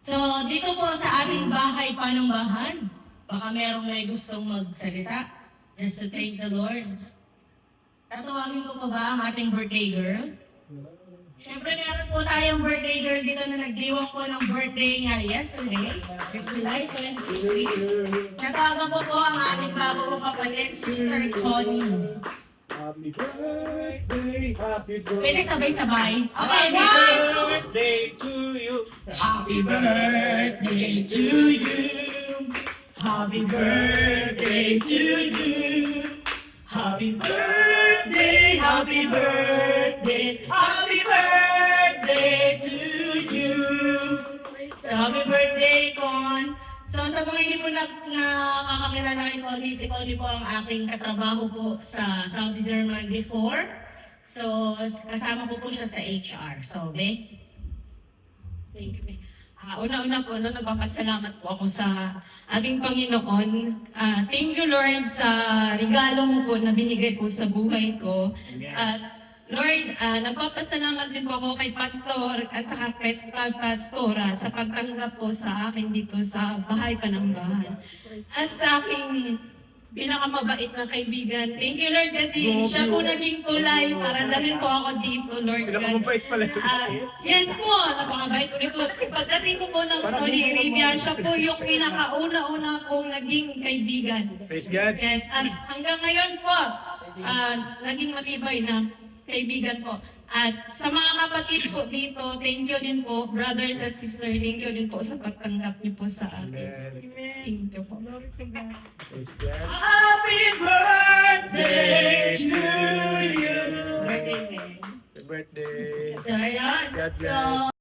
So, dito po sa ating bahay panumbahan, baka merong may gustong magsalita just to thank the Lord. Tatawagin ko pa ba ang ating birthday girl? Siyempre, meron po tayong birthday girl dito na nagdiwang po ng birthday nga yesterday. It's July 23. Natawagan po ang ating bago pong kapatid, Sister Connie. Happy birthday, happy birthday. Pwede sabay-sabay. Okay, Happy one! birthday to you. Happy birthday to you. Happy birthday to you. Happy birthday, happy birthday, happy birthday to you. So, happy birthday, Con. So, sa mga hindi po nakakakilala kay Connie, si Connie po ang aking katrabaho po sa Saudi German before. So, kasama po siya sa HR. So, Be? Thank you. Una-una po, nagpapasalamat po ako sa ating Panginoon. Thank you, Lord, sa regalo mo po na binigay po sa buhay ko. At Lord, nagpapasalamat din po ako kay Pastor at saka Pastora sa pagtanggap po sa akin dito sa bahay panambahan. At sa aking pinakamabait na kaibigan. Thank you, Lord, kasi siya po naging tulay para dalhin po ako dito, Lord God. Pinakamabait pala. Yes po, napakabait ko nito. Pagdating ko po ng Saudi Arabia, siya po yung pinakauna-una kong naging kaibigan. Praise God. Yes, at hanggang ngayon po, naging matibay na kaibigan po. At sa mga kapatid po dito, thank you din po, brothers at sisters, thank you din po sa pagtanggap niyo po sa akin. Thank you po. Praise God. Happy birthday to you! Birthday, Happy birthday. So, ayan. God bless. So,